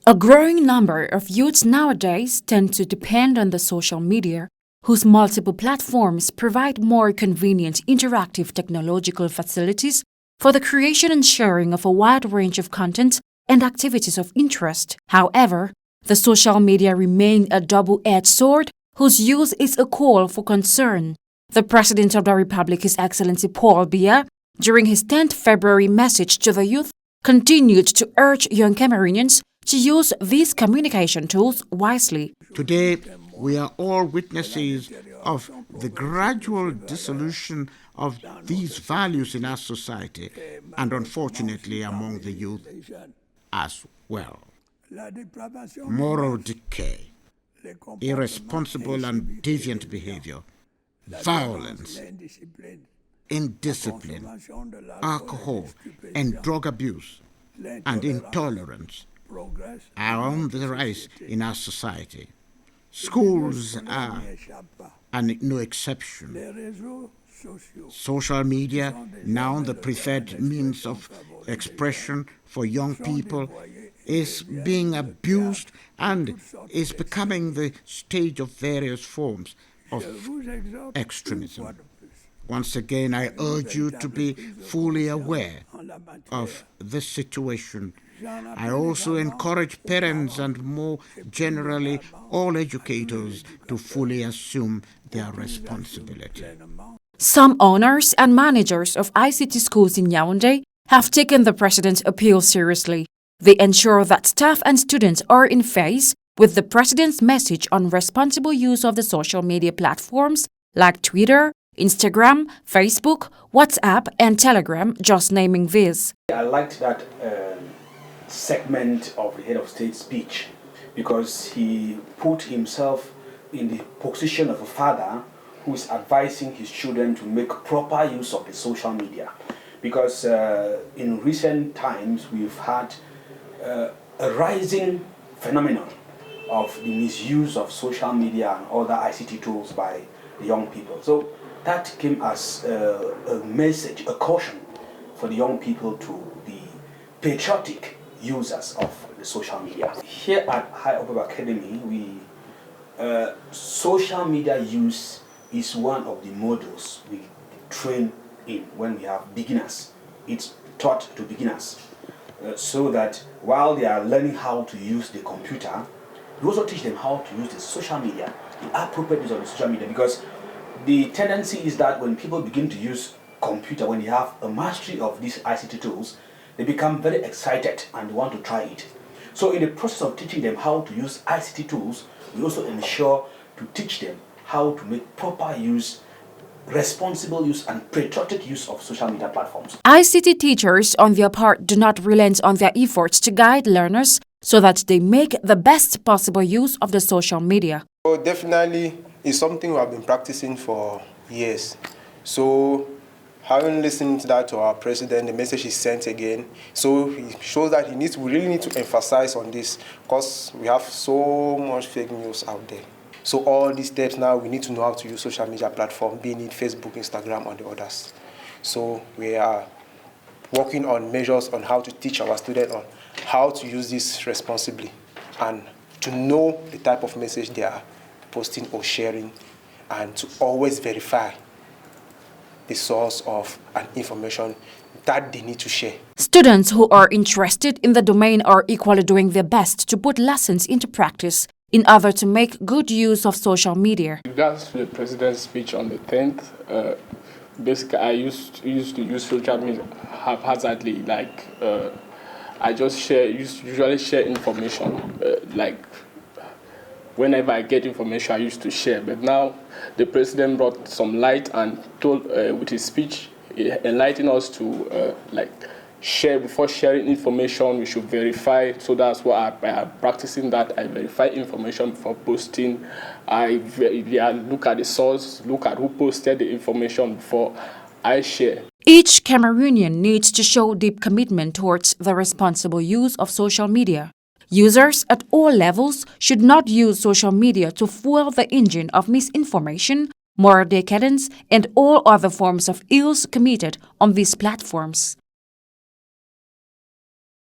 A growing number of youths nowadays tend to depend on the social media, whose multiple platforms provide more convenient interactive technological facilities for the creation and sharing of a wide range of content and activities of interest. However, the social media remain a double-edged sword whose use is a call for concern. The President of the Republic, His Excellency Paul Biya, during his 10th February message to the youth, continued to urge young Cameroonians to use these communication tools wisely. Today, we are all witnesses of the gradual dissolution of these values in our society and unfortunately among the youth as well. Moral decay, irresponsible and deviant behavior, violence, indiscipline, alcohol and drug abuse, and intolerance are on the rise in our society. Schools are no exception. Social media, now the preferred means of expression for young people, is being abused and is becoming the stage of various forms of extremism. Once again, I urge you to be fully aware of this situation. I also encourage parents and more generally all educators to fully assume their responsibility. Some owners and managers of ICT schools in Yaoundé have taken the President's appeal seriously. They ensure that staff and students are in phase with the President's message on responsible use of the social media platforms like Twitter, Instagram, Facebook, WhatsApp, and Telegram, just naming these. I liked that segment of the head of state speech because he put himself in the position of a father who is advising his children to make proper use of the social media. Because in recent times we've had a rising phenomenon of the misuse of social media and other ICT tools by the young people. So that came as a message, a caution for the young people to be patriotic users of the social media. Here at High Upper Academy, social media use is one of the models we train in when we have beginners. It's taught to beginners so that while they are learning how to use the computer, we also teach them how to use the social media, the appropriate use of the social media, because the tendency is that when people begin to use computer, when they have a mastery of these ICT tools, they become very excited and want to try it. So in the process of teaching them how to use ICT tools, we also ensure to teach them how to make proper use, responsible use and patriotic use of social media platforms. ICT teachers, on their part, do not relent on their efforts to guide learners so that they make the best possible use of the social media. So definitely, it's something we have been practicing for years. So having listened to that to our president, the message is sent again. So it shows that we really need to emphasize on this because we have so much fake news out there. So all these steps now, we need to know how to use social media platform, being it Facebook, Instagram, and the others. So we are working on measures on how to teach our students on how to use this responsibly and to know the type of message they are posting or sharing, and to always verify the source of an information that they need to share. Students who are interested in the domain are equally doing their best to put lessons into practice in order to make good use of social media. Regards to the president's speech on the 10th, basically I used to use social media haphazardly. Like I just usually share information. Like whenever I get information, I used to share. But now the president brought some light and told with his speech, he enlightened us to share. Before sharing information, we should verify. So that's why I am practicing that. I verify information before posting. I look at the source, look at who posted the information before I share. Each Cameroonian needs to show deep commitment towards the responsible use of social media. Users at all levels should not use social media to fuel the engine of misinformation, moral decadence, and all other forms of ills committed on these platforms.